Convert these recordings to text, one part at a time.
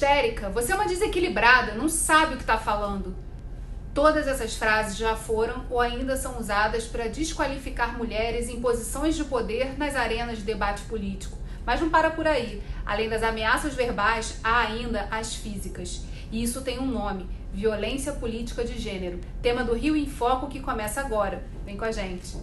histérica, você é uma desequilibrada, não sabe o que está falando. Todas essas frases já foram ou ainda são usadas para desqualificar mulheres em posições de poder nas arenas de debate político. Mas não para por aí. Além das ameaças verbais, há ainda as físicas. E isso tem um nome: violência política de gênero. Tema do Rio em Foco que começa agora. Vem com a gente.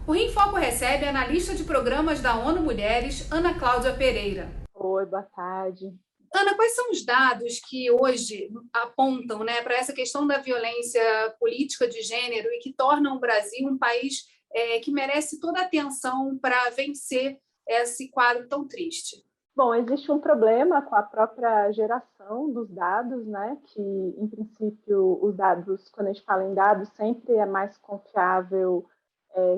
O Rio em Foco recebe a analista de programas da ONU Mulheres, Ana Cláudia Pereira. Oi, boa tarde. Ana, quais são os dados que hoje apontam, né, para essa questão da violência política de gênero e que tornam o Brasil um país que merece toda a atenção para vencer esse quadro tão triste? Bom, existe um problema com a própria geração dos dados, né? Que, em princípio, os dados, quando a gente fala em dados, sempre é mais confiável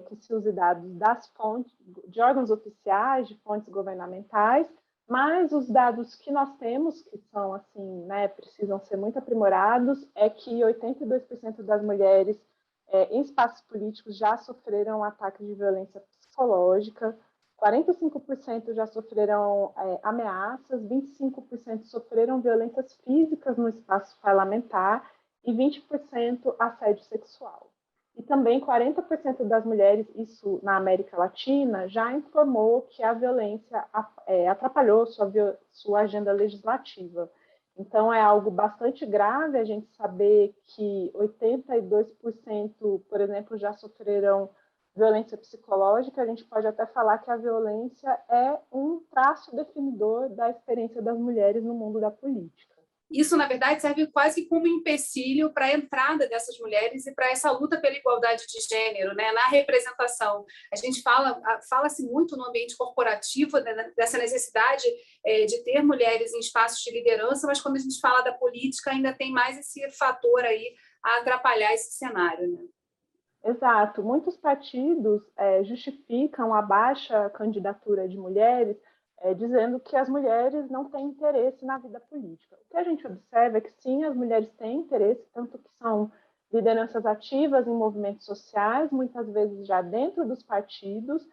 que se use dados das fontes, de órgãos oficiais, de fontes governamentais, mas os dados que nós temos, que são assim, né, precisam ser muito aprimorados, é que 82% das mulheres em espaços políticos já sofreram ataques de violência psicológica, 45% já sofreram ameaças, 25% sofreram violências físicas no espaço parlamentar e 20% assédio sexual. E também 40% das mulheres, isso na América Latina, já informou que a violência atrapalhou sua agenda legislativa. Então, é algo bastante grave a gente saber que 82%, por exemplo, já sofreram violência psicológica. A gente pode até falar que a violência é um traço definidor da experiência das mulheres no mundo da política. Isso, na verdade, serve quase como empecilho para a entrada dessas mulheres e para essa luta pela igualdade de gênero, né, na representação. A gente fala-se muito no ambiente corporativo, né, dessa necessidade de ter mulheres em espaços de liderança, mas quando a gente fala da política, ainda tem mais esse fator aí a atrapalhar esse cenário, né? Exato. Muitos partidos justificam a baixa candidatura de mulheres dizendo que as mulheres não têm interesse na vida política. O que a gente observa é que, sim, as mulheres têm interesse, tanto que são lideranças ativas em movimentos sociais, muitas vezes já dentro dos partidos,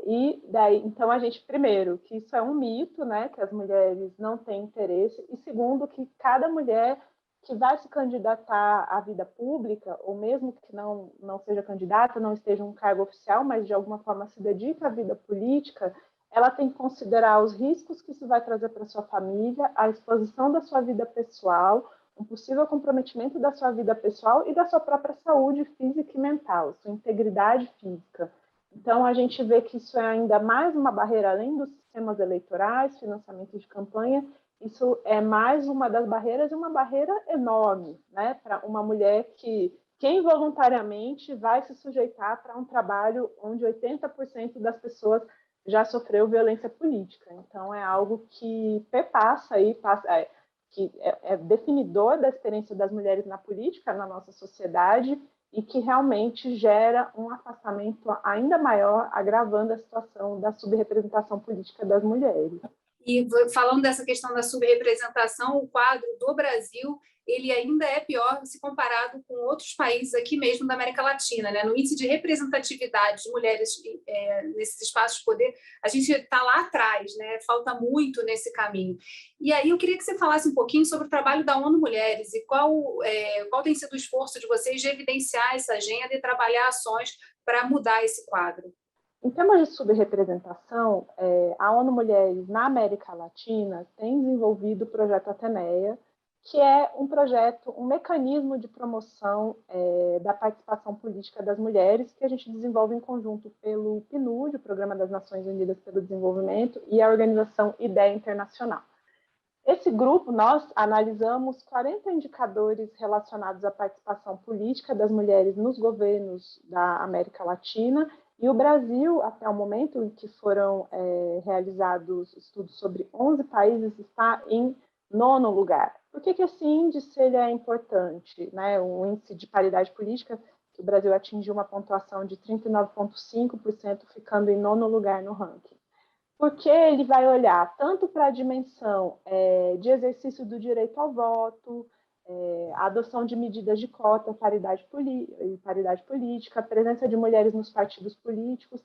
e daí, então, a gente, primeiro, que isso é um mito, né, que as mulheres não têm interesse, e segundo, que cada mulher que vai se candidatar à vida pública, ou mesmo que não seja candidata, não esteja em um cargo oficial, mas de alguma forma se dedica à vida política, ela tem que considerar os riscos que isso vai trazer para sua família, a exposição da sua vida pessoal, um possível comprometimento da sua vida pessoal e da sua própria saúde física e mental, sua integridade física. Então, a gente vê que isso é ainda mais uma barreira, além dos sistemas eleitorais, financiamento de campanha, isso é mais uma das barreiras e uma barreira enorme, né, para uma mulher que involuntariamente vai se sujeitar para um trabalho onde 80% das pessoas já sofreu violência política. Então, é algo que perpassa aí, que é definidor da experiência das mulheres na política, na nossa sociedade, e que realmente gera um afastamento ainda maior, agravando a situação da subrepresentação política das mulheres. E falando dessa questão da subrepresentação, o quadro do Brasil ele ainda é pior se comparado com outros países aqui mesmo da América Latina, né? No índice de representatividade de mulheres nesses espaços de poder, a gente está lá atrás, né? Falta muito nesse caminho. E aí eu queria que você falasse um pouquinho sobre o trabalho da ONU Mulheres e qual tem sido o esforço de vocês de evidenciar essa agenda e trabalhar ações para mudar esse quadro. Em termos de subrepresentação, a ONU Mulheres na América Latina tem desenvolvido o projeto Ateneia, que é um projeto, um mecanismo de promoção da participação política das mulheres, que a gente desenvolve em conjunto pelo PNUD, o Programa das Nações Unidas pelo Desenvolvimento, e a organização IDEA Internacional. Esse grupo, nós analisamos 40 indicadores relacionados à participação política das mulheres nos governos da América Latina, e o Brasil, até o momento em que foram realizados estudos sobre 11 países, está em 9º lugar. Por que esse índice ele é importante? Né? O índice de paridade política, que o Brasil atingiu uma pontuação de 39,5%, ficando em 9º lugar no ranking. porque ele vai olhar tanto para a dimensão de exercício do direito ao voto, a adoção de medidas de cota, paridade política, a presença de mulheres nos partidos políticos,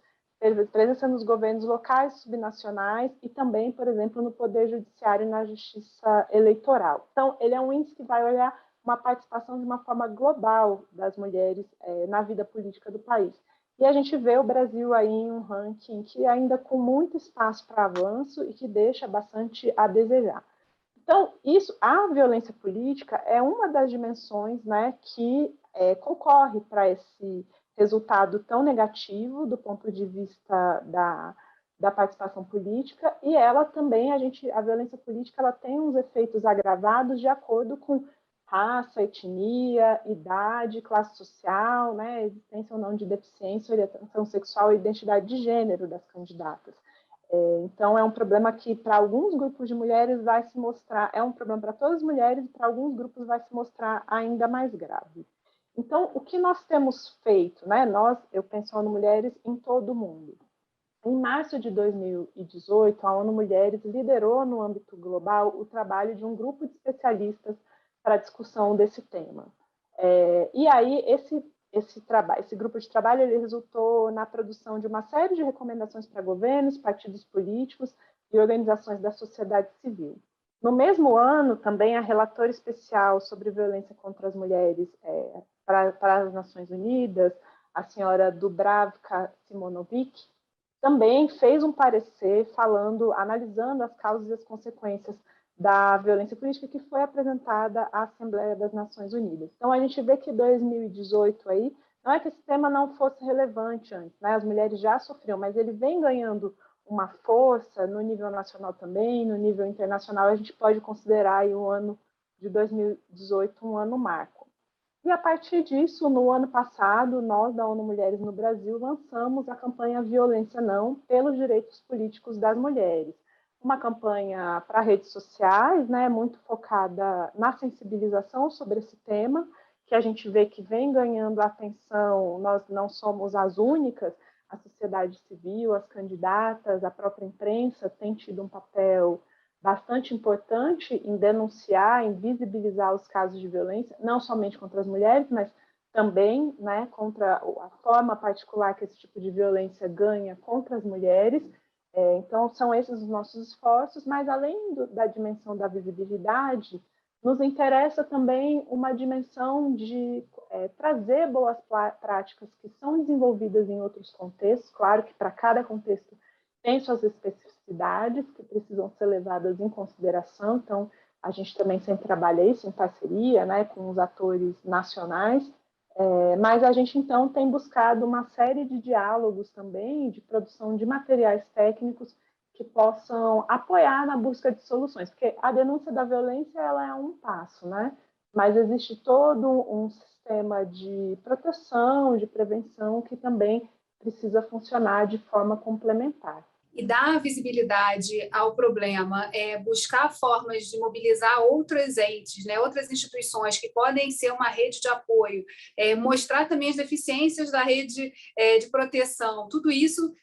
presença nos governos locais, subnacionais e também, por exemplo, no Poder Judiciário e na Justiça Eleitoral. Então, ele é um índice que vai olhar uma participação de uma forma global das mulheres na vida política do país. E a gente vê o Brasil aí em um ranking que ainda com muito espaço para avanço e que deixa bastante a desejar. Então, a violência política é uma das dimensões, né, que concorre para esse resultado tão negativo do ponto de vista da participação política, e ela também, a violência política, ela tem uns efeitos agravados de acordo com raça, etnia, idade, classe social, né, existência ou não de deficiência, orientação sexual e identidade de gênero das candidatas. Então, é um problema que, para alguns grupos de mulheres, vai se mostrar, é um problema para todas as mulheres, e para alguns grupos vai se mostrar ainda mais grave. Então, o que nós temos feito, né? Eu penso na ONU Mulheres em todo o mundo. Em março de 2018, a ONU Mulheres liderou, no âmbito global, o trabalho de um grupo de especialistas para a discussão desse tema. E aí, esse grupo de trabalho ele resultou na produção de uma série de recomendações para governos, partidos políticos e organizações da sociedade civil. No mesmo ano, também a relatora especial sobre violência contra as mulheres para as Nações Unidas, a senhora Dubravka Simonovic, também fez um parecer analisando as causas e as consequências da violência política que foi apresentada à Assembleia das Nações Unidas. Então, a gente vê que 2018 aí, não é que esse tema não fosse relevante antes, né? As mulheres já sofriam, mas ele vem ganhando uma força no nível nacional também, no nível internacional, a gente pode considerar aí o ano de 2018 um ano marco. E a partir disso, no ano passado, nós da ONU Mulheres no Brasil lançamos a campanha Violência Não pelos Direitos Políticos das Mulheres, uma campanha para redes sociais, né, muito focada na sensibilização sobre esse tema, que a gente vê que vem ganhando atenção, nós não somos as únicas, a sociedade civil, as candidatas, a própria imprensa tem tido um papel bastante importante em denunciar, em visibilizar os casos de violência, não somente contra as mulheres, mas também, né, contra a forma particular que esse tipo de violência ganha contra as mulheres. Então, são esses os nossos esforços, mas além da dimensão da visibilidade, nos interessa também uma dimensão de trazer boas práticas que são desenvolvidas em outros contextos. Claro que para cada contexto tem suas especificidades que precisam ser levadas em consideração, então a gente também sempre trabalha isso em parceria, né, com os atores nacionais, mas a gente então tem buscado uma série de diálogos também, de produção de materiais técnicos que possam apoiar na busca de soluções, porque a denúncia da violência ela é um passo, né? Mas existe todo um sistema de proteção, de prevenção que também precisa funcionar de forma complementar. E dar visibilidade ao problema, buscar formas de mobilizar outros entes, né, outras instituições que podem ser uma rede de apoio, mostrar também as deficiências da rede de proteção. Tudo isso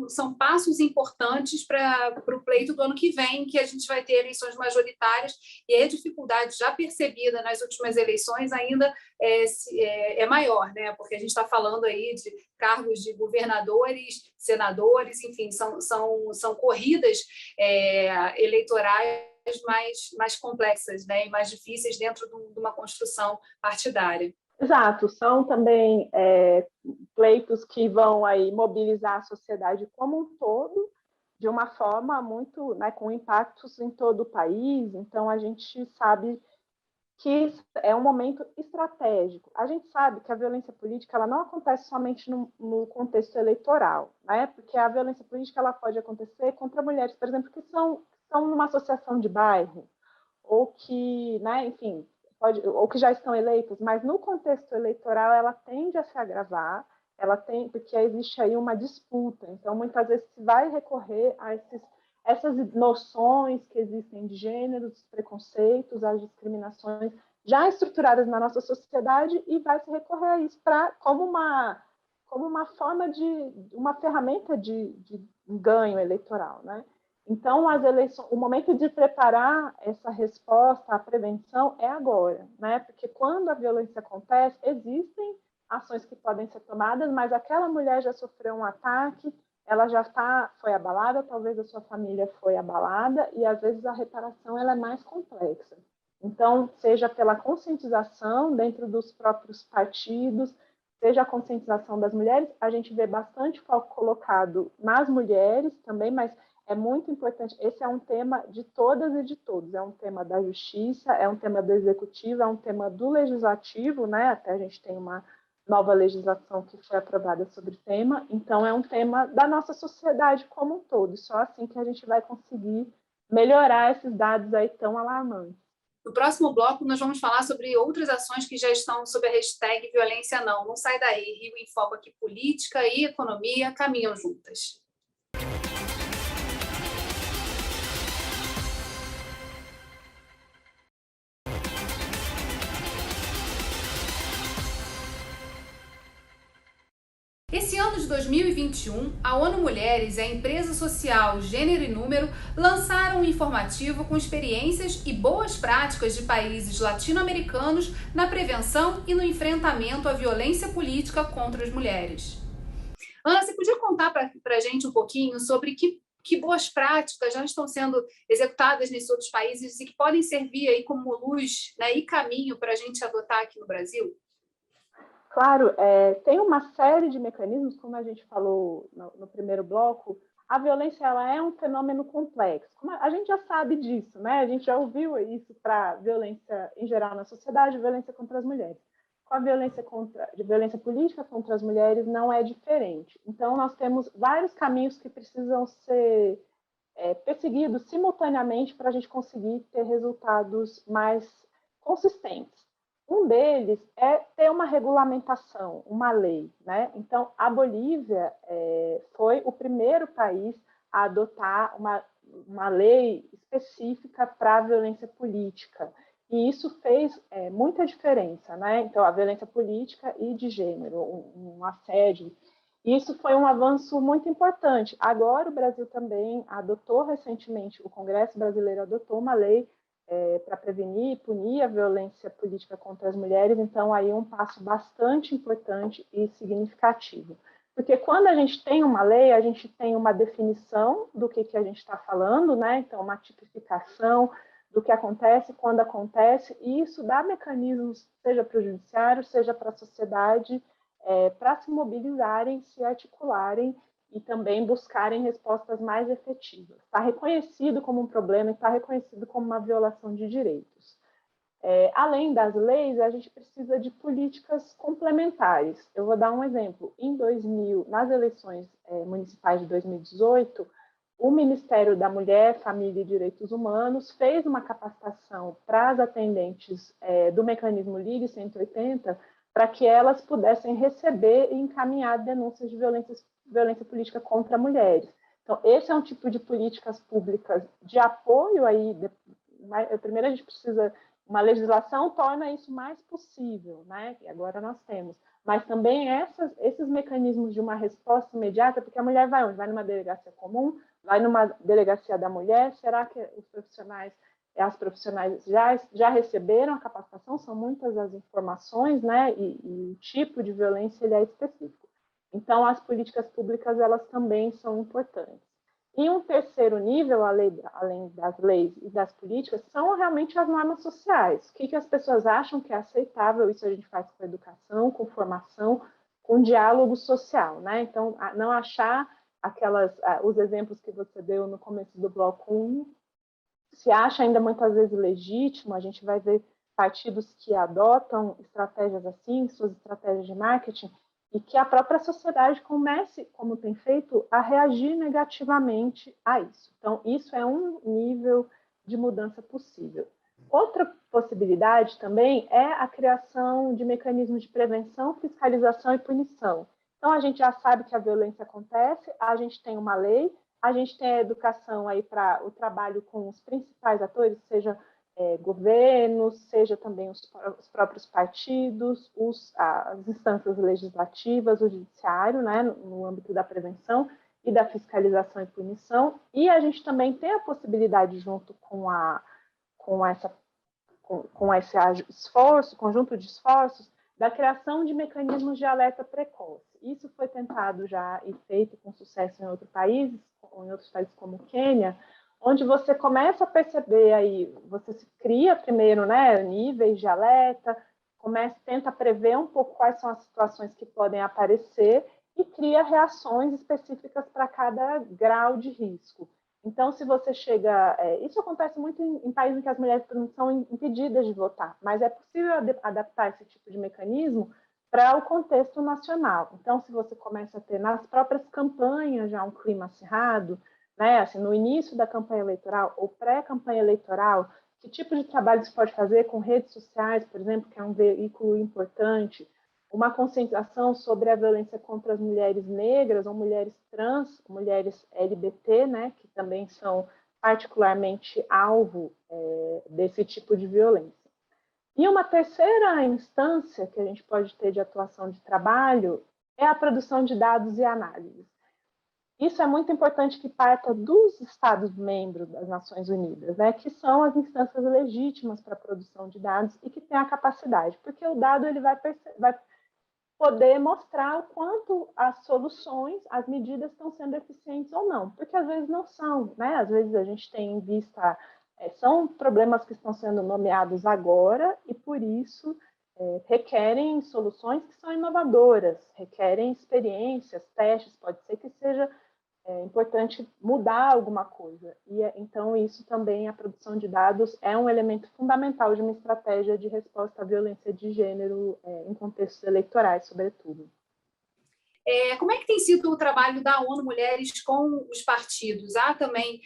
são passos importantes para o pleito do ano que vem, que a gente vai ter eleições majoritárias, e a dificuldade já percebida nas últimas eleições ainda é maior, né? Porque a gente está falando aí de cargos de governadores, senadores, enfim, são corridas eleitorais mais complexas, né? E mais difíceis dentro de uma construção partidária. Exato, são também pleitos que vão aí mobilizar a sociedade como um todo, de uma forma muito, né, com impactos em todo o país. Então, a gente sabe que é um momento estratégico. A gente sabe que a violência política ela não acontece somente no contexto eleitoral, né? Porque a violência política ela pode acontecer contra mulheres, por exemplo, que são numa associação de bairro, ou que, né, enfim, ou que já estão eleitas, mas no contexto eleitoral ela tende a se agravar, porque existe aí uma disputa. Então, muitas vezes se vai recorrer a essas noções que existem de gênero, dos preconceitos, as discriminações já estruturadas na nossa sociedade, e vai se recorrer a isso como como uma forma uma ferramenta de ganho eleitoral, né? Então, as eleições, o momento de preparar essa resposta à prevenção é agora, né? Porque quando a violência acontece, existem ações que podem ser tomadas, mas aquela mulher já sofreu um ataque, ela já foi abalada, talvez a sua família foi abalada, e às vezes a reparação ela é mais complexa. Então, seja pela conscientização dentro dos próprios partidos, seja a conscientização das mulheres, a gente vê bastante foco colocado nas mulheres também, mas é muito importante. Esse é um tema de todas e de todos. É um tema da justiça, é um tema do executivo, é um tema do legislativo, né? Até a gente tem uma nova legislação que foi aprovada sobre o tema. Então, é um tema da nossa sociedade como um todo. Só assim que a gente vai conseguir melhorar esses dados aí tão alarmantes. No próximo bloco, nós vamos falar sobre outras ações que já estão sob a hashtag Violência Não. Não sai daí. Rio em Foco aqui, política e economia caminham juntas. Esse ano de 2021, a ONU Mulheres e a empresa social Gênero e Número lançaram um informativo com experiências e boas práticas de países latino-americanos na prevenção e no enfrentamento à violência política contra as mulheres. Ana, você podia contar para a gente um pouquinho sobre que boas práticas já estão sendo executadas nesses outros países e que podem servir aí como luz, né, e caminho para a gente adotar aqui no Brasil? Claro, tem uma série de mecanismos, como a gente falou no primeiro bloco, a violência ela é um fenômeno complexo. A gente já sabe disso, né? A gente já ouviu isso para violência em geral na sociedade, violência contra as mulheres. Com a violência política contra as mulheres não é diferente. Então, nós temos vários caminhos que precisam ser perseguidos simultaneamente para a gente conseguir ter resultados mais consistentes. Um deles é ter uma regulamentação, uma lei, né? Então, a Bolívia foi o primeiro país a adotar uma lei específica para a violência política. E isso fez muita diferença, né? Então, a violência política e de gênero, um assédio. Isso foi um avanço muito importante. Agora, o Brasil também adotou recentemente, o Congresso Brasileiro adotou uma lei para prevenir e punir a violência política contra as mulheres, então aí é um passo bastante importante e significativo. Porque quando a gente tem uma lei, a gente tem uma definição do que a gente está falando, né? Então, uma tipificação do que acontece, quando acontece, e isso dá mecanismos, seja para o judiciário, seja para a sociedade, para se mobilizarem, se articularem e também buscarem respostas mais efetivas. Está reconhecido como um problema, está reconhecido como uma violação de direitos. Além das leis, a gente precisa de políticas complementares. Eu vou dar um exemplo. Nas eleições municipais de 2018, o Ministério da Mulher, Família e Direitos Humanos fez uma capacitação para as atendentes do mecanismo Ligue 180 para que elas pudessem receber e encaminhar denúncias de violência política contra mulheres. Então, esse é um tipo de políticas públicas de apoio aí. Primeiro, a gente precisa, uma legislação torna isso mais possível, né? E agora nós temos. Mas também esses mecanismos de uma resposta imediata, porque a mulher vai onde? Vai numa delegacia comum? Vai numa delegacia da mulher? Será que as profissionais já receberam a capacitação? São muitas as informações, né? E o tipo de violência ele é específico. Então, as políticas públicas, elas também são importantes. E um terceiro nível, além das leis e das políticas, são realmente as normas sociais. O que as pessoas acham que é aceitável? Isso a gente faz com educação, com formação, com diálogo social, né? Então, não achar os exemplos que você deu no começo do bloco 1, se acha ainda muitas vezes legítimo, a gente vai ver partidos que adotam estratégias assim, suas estratégias de marketing, e que a própria sociedade comece, como tem feito, a reagir negativamente a isso. Então, isso é um nível de mudança possível. Outra possibilidade também é a criação de mecanismos de prevenção, fiscalização e punição. Então, a gente já sabe que a violência acontece, a gente tem uma lei, a gente tem a educação aí para o trabalho com os principais atores, seja governos, seja também os próprios partidos, as instâncias legislativas, o judiciário, né, no âmbito da prevenção e da fiscalização e punição, e a gente também tem a possibilidade, junto com esse esforço, conjunto de esforços, da criação de mecanismos de alerta precoce. Isso foi tentado já e feito com sucesso em outros países como o Quênia, onde você começa a perceber aí, você se cria primeiro, né, níveis de alerta, tenta prever um pouco quais são as situações que podem aparecer e cria reações específicas para cada grau de risco. Então, se você chega... isso acontece muito em países em que as mulheres são impedidas de votar, mas é possível adaptar esse tipo de mecanismo para o contexto nacional. Então, se você começa a ter nas próprias campanhas já um clima acirrado, né, assim, no início da campanha eleitoral ou pré-campanha eleitoral, que tipo de trabalho se pode fazer com redes sociais, por exemplo, que é um veículo importante, uma conscientização sobre a violência contra as mulheres negras ou mulheres trans, mulheres LGBT, né, que também são particularmente alvo desse tipo de violência. E uma terceira instância que a gente pode ter de atuação de trabalho é a produção de dados e análises. Isso é muito importante que parta dos Estados-membros das Nações Unidas, né, que são as instâncias legítimas para a produção de dados e que têm a capacidade, porque o dado ele vai poder mostrar o quanto as soluções, as medidas estão sendo eficientes ou não, porque às vezes não são, né? Às vezes a gente tem em vista, são problemas que estão sendo nomeados agora e por isso requerem soluções que são inovadoras, requerem experiências, testes, pode ser que seja importante mudar alguma coisa. E então isso também, a produção de dados é um elemento fundamental de uma estratégia de resposta à violência de gênero em contextos eleitorais, sobretudo. Como é que tem sido o trabalho da ONU Mulheres com os partidos? Há também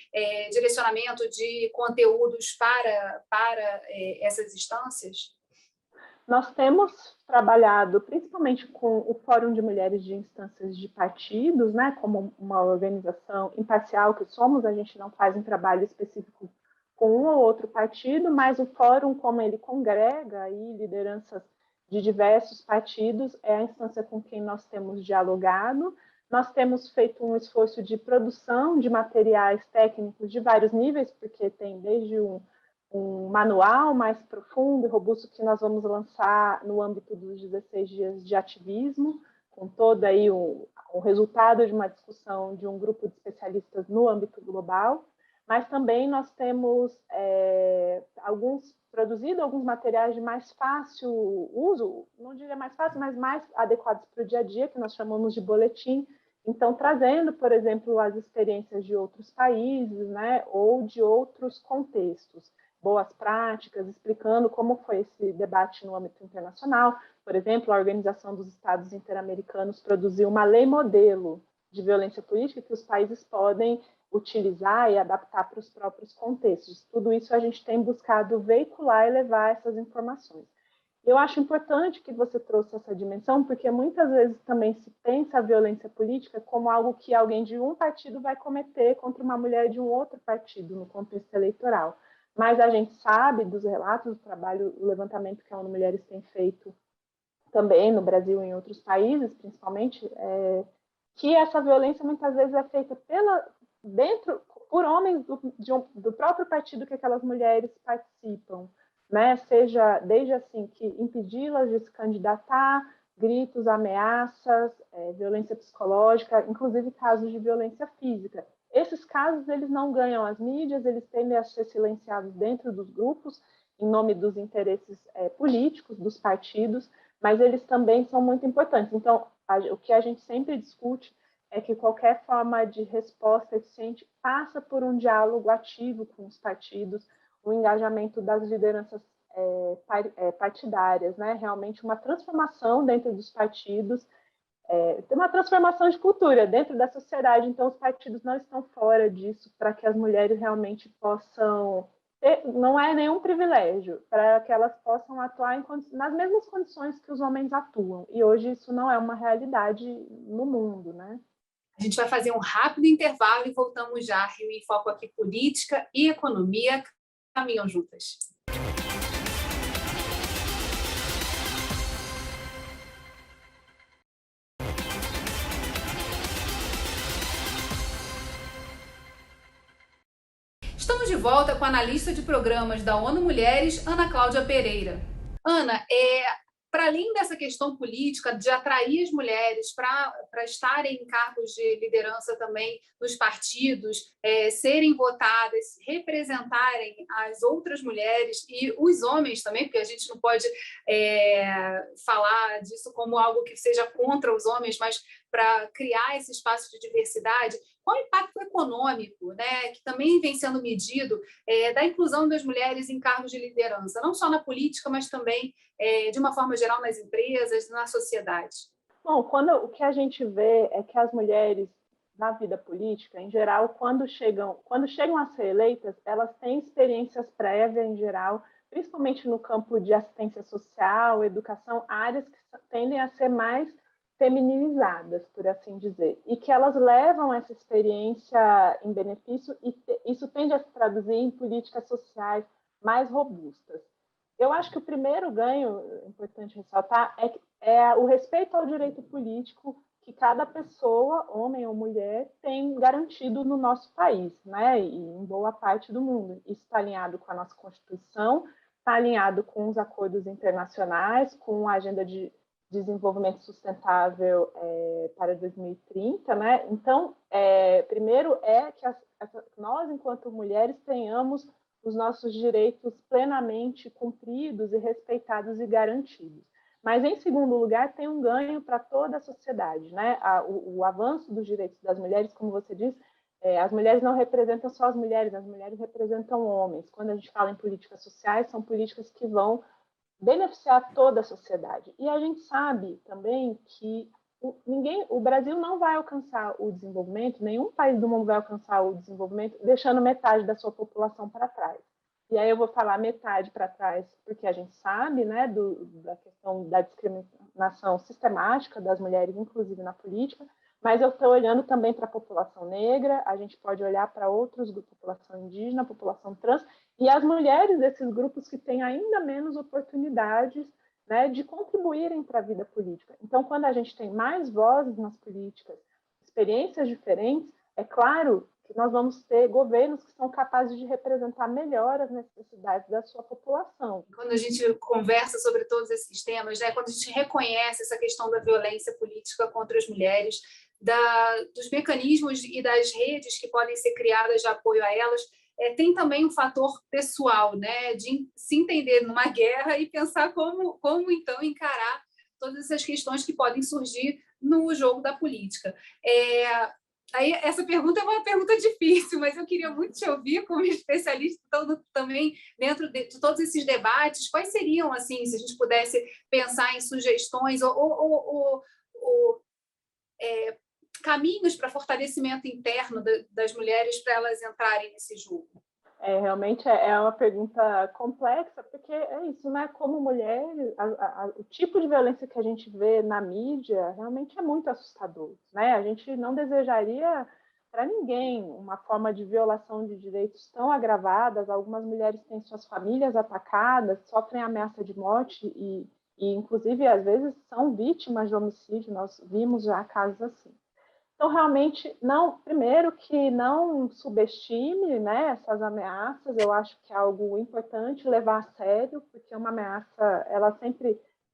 direcionamento de conteúdos para essas instâncias? Nós temos trabalhado principalmente com o Fórum de Mulheres de Instâncias de Partidos, né, como uma organização imparcial que somos, a gente não faz um trabalho específico com um ou outro partido, mas o Fórum, como ele congrega aí lideranças de diversos partidos, é a instância com quem nós temos dialogado. Nós temos feito um esforço de produção de materiais técnicos de vários níveis, porque tem desde um manual mais profundo e robusto que nós vamos lançar no âmbito dos 16 dias de ativismo, com todo aí o resultado de uma discussão de um grupo de especialistas no âmbito global, mas também nós temos produzido alguns materiais de mais fácil uso, não diria mais fácil, mas mais adequados para o dia a dia, que nós chamamos de boletim. Então, trazendo, por exemplo, as experiências de outros países, né, ou de outros contextos, boas práticas, explicando como foi esse debate no âmbito internacional. Por exemplo, a Organização dos Estados Interamericanos produziu uma lei modelo de violência política que os países podem utilizar e adaptar para os próprios contextos. Tudo isso a gente tem buscado veicular e levar essas informações. Eu acho importante que você trouxe essa dimensão, porque muitas vezes também se pensa a violência política como algo que alguém de um partido vai cometer contra uma mulher de um outro partido no contexto eleitoral. Mas a gente sabe dos relatos do trabalho, o levantamento que a ONU Mulheres tem feito também no Brasil e em outros países, principalmente, que essa violência muitas vezes é feita por homens do próprio partido que aquelas mulheres participam, né? Seja desde assim que impedi-las de se candidatar, gritos, ameaças, violência psicológica, inclusive casos de violência física. Esses casos eles não ganham as mídias, eles tendem a ser silenciados dentro dos grupos, em nome dos interesses políticos dos partidos, mas eles também são muito importantes. Então, o que a gente sempre discute é que qualquer forma de resposta eficiente passa por um diálogo ativo com os partidos, o engajamento das lideranças partidárias, né? Realmente uma transformação dentro dos partidos, tem uma transformação de cultura dentro da sociedade, então os partidos não estão fora disso para que as mulheres realmente possam não é nenhum privilégio, para que elas possam atuar nas mesmas condições que os homens atuam, e hoje isso não é uma realidade no mundo, né? A gente vai fazer um rápido intervalo e voltamos já. Rio em Foco aqui, política e economia caminham juntas. Estamos de volta com a analista de programas da ONU Mulheres, Ana Cláudia Pereira. Ana, para além dessa questão política, de atrair as mulheres para estarem em cargos de liderança também nos partidos, serem votadas, representarem as outras mulheres e os homens também, porque a gente não pode falar disso como algo que seja contra os homens, mas para criar esse espaço de diversidade, qual o impacto econômico, né, que também vem sendo medido da inclusão das mulheres em cargos de liderança, não só na política, mas também de uma forma geral nas empresas, na sociedade? Bom, o que a gente vê é que as mulheres na vida política, em geral, quando chegam a ser eleitas, elas têm experiências prévias, em geral, principalmente no campo de assistência social, educação, áreas que tendem a ser mais feminizadas, por assim dizer, e que elas levam essa experiência em benefício e isso tende a se traduzir em políticas sociais mais robustas. Eu acho que o primeiro ganho, importante ressaltar, é o respeito ao direito político que cada pessoa, homem ou mulher, tem garantido no nosso país, né? E em boa parte do mundo. Isso está alinhado com a nossa Constituição, está alinhado com os acordos internacionais, com a Agenda de Desenvolvimento Sustentável para 2030, né? Então, primeiro é que nós, enquanto mulheres, tenhamos os nossos direitos plenamente cumpridos e respeitados e garantidos. Mas, em segundo lugar, tem um ganho para toda a sociedade, né? O avanço dos direitos das mulheres, como você disse, as mulheres não representam só as mulheres representam homens. Quando a gente fala em políticas sociais, são políticas que vão beneficiar toda a sociedade. E a gente sabe também que o Brasil não vai alcançar o desenvolvimento, nenhum país do mundo vai alcançar o desenvolvimento deixando metade da sua população para trás. E aí eu vou falar metade para trás, porque a gente sabe, né, da questão da discriminação sistemática das mulheres, inclusive na política, mas eu estou olhando também para a população negra, a gente pode olhar para outros grupos, população indígena, população trans, e as mulheres desses grupos que têm ainda menos oportunidades, né, de contribuírem para a vida política. Então, quando a gente tem mais vozes nas políticas, experiências diferentes, é claro que nós vamos ter governos que são capazes de representar melhor as necessidades da sua população. Quando a gente conversa sobre todos esses temas, né, quando a gente reconhece essa questão da violência política contra as mulheres, dos mecanismos e das redes que podem ser criadas de apoio a elas, tem também um fator pessoal, né, de se entender numa guerra e pensar como então encarar todas essas questões que podem surgir no jogo da política. Aí, essa pergunta é uma pergunta difícil, mas eu queria muito te ouvir como especialista também dentro de todos esses debates. Quais seriam, assim, se a gente pudesse pensar em sugestões ou caminhos para fortalecimento interno das mulheres para elas entrarem nesse jogo? Realmente é uma pergunta complexa, porque é isso, né? Como mulher, o tipo de violência que a gente vê na mídia realmente é muito assustador, né? A gente não desejaria para ninguém uma forma de violação de direitos tão agravadas. Algumas mulheres têm suas famílias atacadas, sofrem ameaça de morte e inclusive, às vezes, são vítimas de homicídio. Nós vimos já casos assim. Então, realmente, primeiro que não subestime, né, essas ameaças, eu acho que é algo importante levar a sério, porque uma ameaça,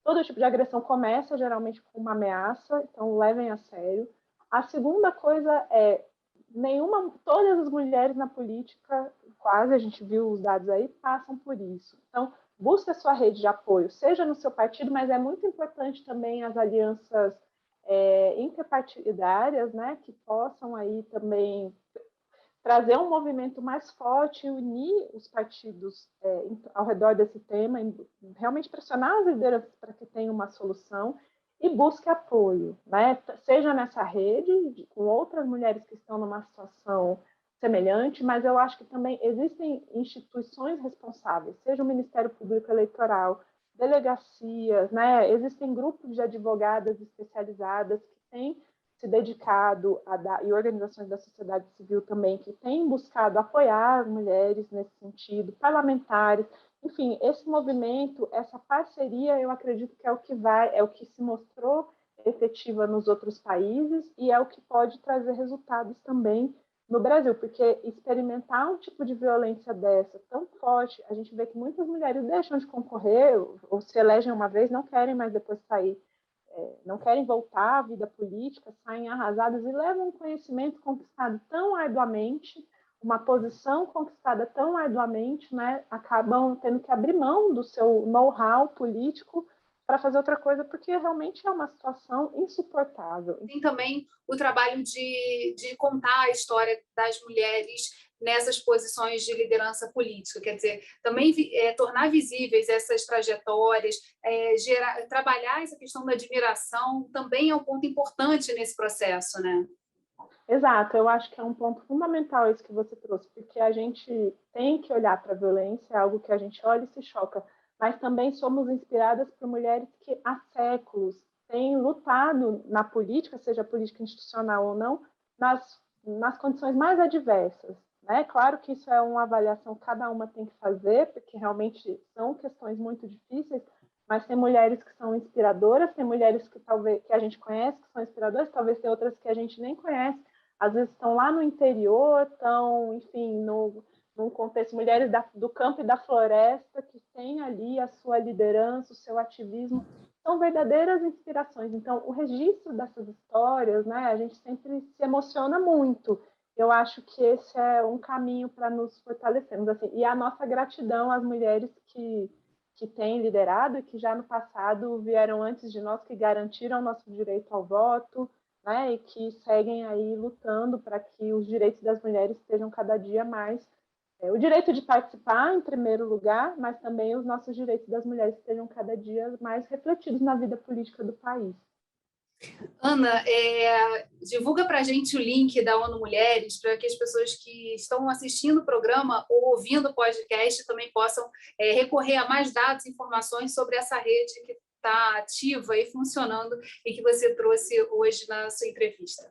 todo tipo de agressão começa geralmente com uma ameaça, então levem a sério. A segunda coisa é, todas as mulheres na política, quase, a gente viu os dados aí, passam por isso. Então, busque a sua rede de apoio, seja no seu partido, mas é muito importante também as alianças interpartidárias, né, que possam aí também trazer um movimento mais forte e unir os partidos ao redor desse tema, realmente pressionar as lideranças para que tenham uma solução e busque apoio, né, seja nessa rede, com outras mulheres que estão numa situação semelhante, mas eu acho que também existem instituições responsáveis, seja o Ministério Público Eleitoral, delegacias, né? Existem grupos de advogadas especializadas que têm se dedicado e organizações da sociedade civil também que têm buscado apoiar mulheres nesse sentido, parlamentares, enfim, esse movimento, essa parceria, eu acredito que é o que se mostrou efetiva nos outros países e é o que pode trazer resultados também no Brasil, porque experimentar um tipo de violência dessa tão forte, a gente vê que muitas mulheres deixam de concorrer ou se elegem uma vez, não querem mais depois sair, não querem voltar à vida política, saem arrasadas e levam um conhecimento conquistado tão arduamente, uma posição conquistada tão arduamente, né, acabam tendo que abrir mão do seu know-how político para fazer outra coisa, porque realmente é uma situação insuportável. Tem também o trabalho de contar a história das mulheres nessas posições de liderança política, quer dizer, também tornar visíveis essas trajetórias, trabalhar essa questão da admiração também é um ponto importante nesse processo, né? Exato, eu acho que é um ponto fundamental isso que você trouxe, porque a gente tem que olhar para a violência, é algo que a gente olha e se choca, mas também somos inspiradas por mulheres que há séculos têm lutado na política, seja política institucional ou não, nas condições mais adversas. Né? Claro que isso é uma avaliação que cada uma tem que fazer, porque realmente são questões muito difíceis, mas tem mulheres que são inspiradoras, tem mulheres que talvez que a gente conhece que são inspiradoras, talvez tem outras que a gente nem conhece, às vezes estão lá no interior, estão, enfim, num contexto, mulheres do campo e da floresta, que têm ali a sua liderança, o seu ativismo, são verdadeiras inspirações. Então, o registro dessas histórias, né, a gente sempre se emociona muito. Eu acho que esse é um caminho para nos fortalecermos. Assim, e a nossa gratidão às mulheres que têm liderado e que já no passado vieram antes de nós, que garantiram o nosso direito ao voto, né, e que seguem aí lutando para que os direitos das mulheres estejam cada dia mais o direito de participar, em primeiro lugar, mas também os nossos direitos das mulheres estejam cada dia mais refletidos na vida política do país. Ana, divulga para a gente o link da ONU Mulheres para que as pessoas que estão assistindo o programa ou ouvindo o podcast também possam recorrer a mais dados e informações sobre essa rede que está ativa e funcionando e que você trouxe hoje na sua entrevista.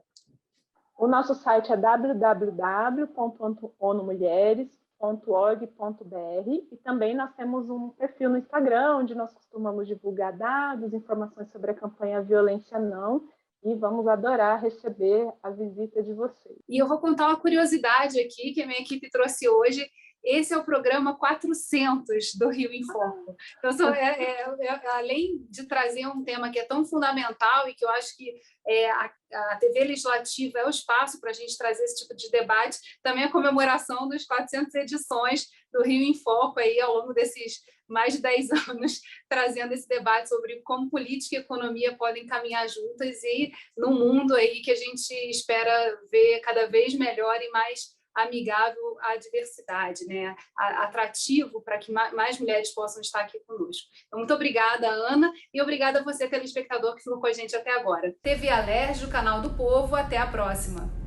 O nosso site é www.onumulheres.org.br e também nós temos um perfil no Instagram, onde nós costumamos divulgar dados, informações sobre a campanha Violência Não, e vamos adorar receber a visita de vocês. E eu vou contar uma curiosidade aqui que a minha equipe trouxe hoje. Esse é o programa 400 do Rio em Foco. Então, além de trazer um tema que é tão fundamental e que eu acho que a TV Legislativa é o espaço para a gente trazer esse tipo de debate, também a comemoração das 400 edições do Rio em Foco aí, ao longo desses mais de 10 anos, trazendo esse debate sobre como política e economia podem caminhar juntas e num mundo aí que a gente espera ver cada vez melhor e mais amigável à diversidade, né? Atrativo para que mais mulheres possam estar aqui conosco. Então, muito obrigada, Ana, e obrigada a você, telespectador, que ficou com a gente até agora. TV Alerj, o canal do povo, até a próxima.